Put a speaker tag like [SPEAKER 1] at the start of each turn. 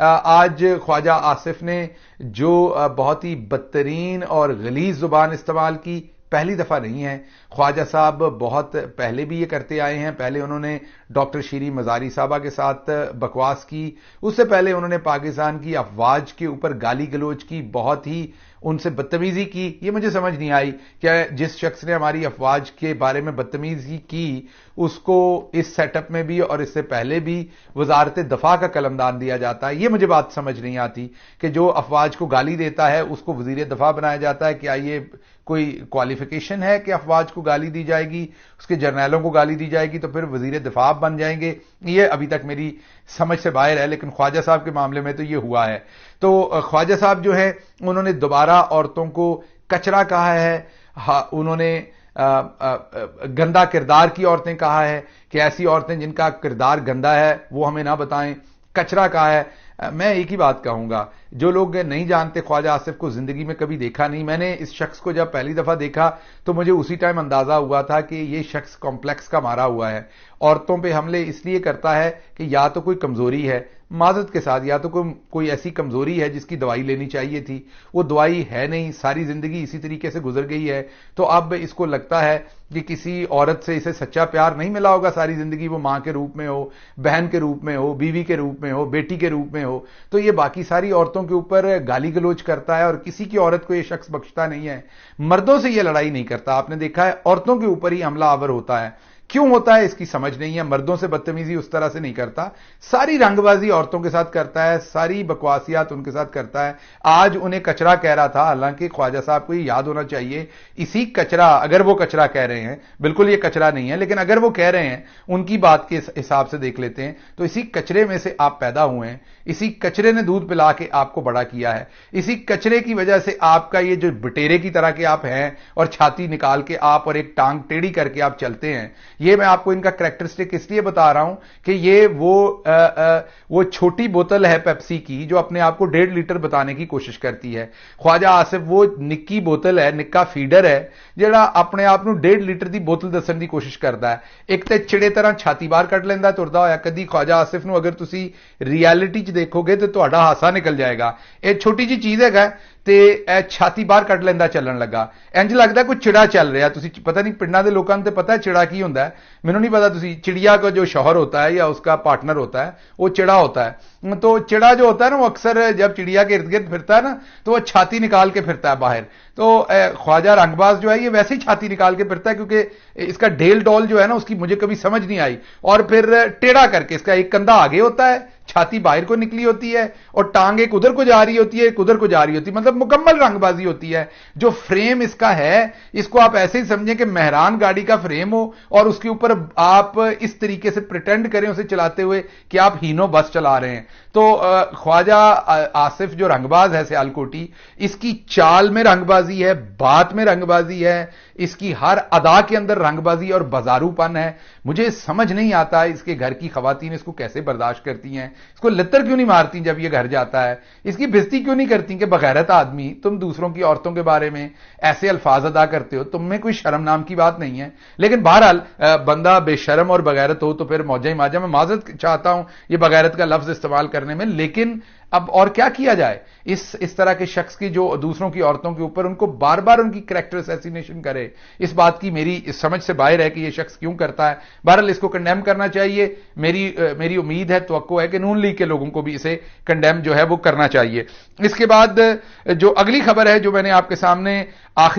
[SPEAKER 1] آج خواجہ آصف نے جو بہت ہی بدترین اور غلیظ زبان استعمال کی، پہلی دفعہ نہیں ہے. خواجہ صاحب بہت پہلے بھی یہ کرتے آئے ہیں. پہلے انہوں نے ڈاکٹر شیریں مزاری صاحبہ کے ساتھ بکواس کی، اس سے پہلے انہوں نے پاکستان کی افواج کے اوپر گالی گلوچ کی، بہت ہی ان سے بدتمیزی کی. یہ مجھے سمجھ نہیں آئی کہ جس شخص نے ہماری افواج کے بارے میں بدتمیزی کی اس کو اس سیٹ اپ میں بھی اور اس سے پہلے بھی وزارت دفاع کا قلمدان دیا جاتا ہے. یہ مجھے بات سمجھ نہیں آتی کہ جو افواج کو گالی دیتا ہے اس کو وزیر دفاع بنایا جاتا ہے. کیا یہ کوئی کوالیفیکیشن ہے کہ افواج کو گالی دی جائے گی، اس کے جرنیلوں کو گالی دی جائے گی تو پھر وزیر دفاع بن جائیں گے؟ یہ ابھی تک میری سمجھ سے باہر ہے. لیکن خواجہ صاحب کے معاملے میں تو یہ ہوا ہے. تو خواجہ صاحب جو ہے انہوں نے دوبارہ عورتوں کو کچرا کہا ہے، انہوں نے گندا کردار کی عورتیں کہا ہے کہ ایسی عورتیں جن کا کردار گندا ہے وہ ہمیں نہ بتائیں. کچرا کہا ہے. میں ایک ہی بات کہوں گا، جو لوگ نہیں جانتے خواجہ آصف کو، زندگی میں کبھی دیکھا نہیں، میں نے اس شخص کو جب پہلی دفعہ دیکھا تو مجھے اسی ٹائم اندازہ ہوا تھا کہ یہ شخص کمپلیکس کا مارا ہوا ہے. عورتوں پہ حملے اس لیے کرتا ہے کہ یا تو کوئی کمزوری ہے، معذرت کے ساتھ، یا تو کوئی ایسی کمزوری ہے جس کی دوائی لینی چاہیے تھی، وہ دوائی ہے نہیں، ساری زندگی اسی طریقے سے گزر گئی ہے. تو اب اس کو لگتا ہے کہ کسی عورت سے اسے سچا پیار نہیں ملا ہوگا ساری زندگی، وہ ماں کے روپ میں ہو، بہن کے روپ میں ہو، بیوی کے روپ میں ہو، بیٹی کے روپ میں ہو، تو یہ باقی ساری عورتوں کے اوپر گالی گلوچ کرتا ہے اور کسی کی عورت کو یہ شخص بخشتا نہیں ہے. مردوں سے یہ لڑائی نہیں کرتا، آپ نے دیکھا ہے عورتوں کے اوپر ہی حملہ آور ہوتا ہے. کیوں ہوتا ہے اس کی سمجھ نہیں ہے. مردوں سے بدتمیزی اس طرح سے نہیں کرتا، ساری رنگ بازی عورتوں کے ساتھ کرتا ہے، ساری بکواسیات ان کے ساتھ کرتا ہے. آج انہیں کچرا کہہ رہا تھا، حالانکہ خواجہ صاحب کو یہ یاد ہونا چاہیے اسی کچرا، اگر وہ کچرا کہہ رہے ہیں، بالکل یہ کچرا نہیں ہے لیکن اگر وہ کہہ رہے ہیں ان کی بات کے حساب سے دیکھ لیتے ہیں تو اسی کچرے میں سے آپ پیدا ہوئے ہیں، اسی کچرے نے دودھ پلا کے آپ کو بڑا کیا ہے، اسی کچرے کی وجہ سے آپ کا یہ جو بٹیرے کی طرح کے آپ ہیں اور چھاتی نکال کے آپ اور ایک ٹانگ ٹیڑھی کر کے آپ چلتے ہیں. یہ میں آپ کو ان کا کریکٹرسٹک اس لیے بتا رہا ہوں کہ یہ وہ چھوٹی بوتل ہے پیپسی کی جو اپنے آپ کو 1.5 لیٹر بتانے کی کوشش کرتی ہے. خواجہ آصف وہ نکی بوتل ہے، نکا فیڈر ہے جڑا اپنے آپ نو 1.5 لیٹر دی بوتل دسن دی کوشش کرتا ہے. ایک تے چڑے طرح چھاتی باہر کٹ لیندہ تردا ہویا. کدی خواجہ آصف نو اگر تسی ریالٹی چ دیکھو گے تو تہاڈا ہاسا نکل جائے گا. یہ چھوٹی جی چیز ہے تے چھاتی باہر کٹ لیندہ چلن لگا، انج لگتا ہے کوئی چڑا چل رہا. تسی پتہ نہیں پنڈاں دے لوکاں تے پتہ ہے چڑا کی ہوندا ہے؟ مینوں نہیں پتا. تسی چڑیا کا جو شوہر ہوتا ہے یا اس کا پارٹنر ہوتا ہے وہ چڑا ہوتا ہے. تو چڑا جو ہوتا ہے نا وہ اکثر جب چڑیا کے ارد گرد پھرتا ہے نا تو وہ چھاتی نکال کے پھرتا ہے باہر. تو خواجہ رنگ باز جو ہے یہ ویسے ہی چھاتی نکال کے پھرتا ہے کیونکہ اس کا ڈھیل ڈول جو ہے نا اس کی مجھے کبھی سمجھ نہیں آئی. اور پھر ٹیڑھا کر کے اس کا ایک کندھا آگے ہوتا ہے، چھاتی باہر کو نکلی ہوتی ہے اور ٹانگ ایک ادھر کو جا رہی ہوتی ہے، ایک ادھر کو جا رہی ہوتی ہے. مطلب مکمل رنگ بازی ہوتی ہے. جو فریم اس کا ہے اس کو آپ ایسے ہی سمجھیں کہ مہران گاڑی کا فریم ہو اور اس کے اوپر آپ اس طریقے سے پریٹینڈ کریں اسے چلاتے ہوئے کہ آپ ہینو بس چلا رہے ہیں. تو خواجہ آصف جو رنگ باز ہے سیالکوٹی، اس کی چال میں رنگ بازی ہے، بات میں رنگ بازی ہے، اس کی ہر ادا کے اندر رنگ بازی اور بازارو پن ہے. مجھے سمجھ نہیں آتا اس کے گھر کی خواتین اس کو کیسے برداشت کرتی ہیں. اس کو لتر کیوں نہیں مارتی جب یہ گھر جاتا ہے؟ اس کی بےزتی کیوں نہیں کرتی کہ بغیرت آدمی تم دوسروں کی عورتوں کے بارے میں ایسے الفاظ ادا کرتے ہو؟ تم میں کوئی شرم نام کی بات نہیں ہے. لیکن بہرحال بندہ بے شرم اور بغیرت ہو تو پھر موجہ ہی ماجہ. میں معذرت چاہتا ہوں یہ بغیرت کا لفظ استعمال کرنے میں، لیکن اب اور کیا کیا جائے اس طرح کے شخص کی جو دوسروں کی عورتوں کے اوپر ان کو بار بار ان کی کریکٹر اسیسینیشن کرے. اس بات کی میری سمجھ سے باہر ہے کہ یہ شخص کیوں کرتا ہے. بہرحال اس کو کنڈیم کرنا چاہیے. میری امید ہے، توقع ہے کہ نون لیگ کے لوگوں کو بھی اسے کنڈیم جو ہے وہ کرنا چاہیے. اس کے بعد جو اگلی خبر ہے جو میں نے آپ کے سامنے آخری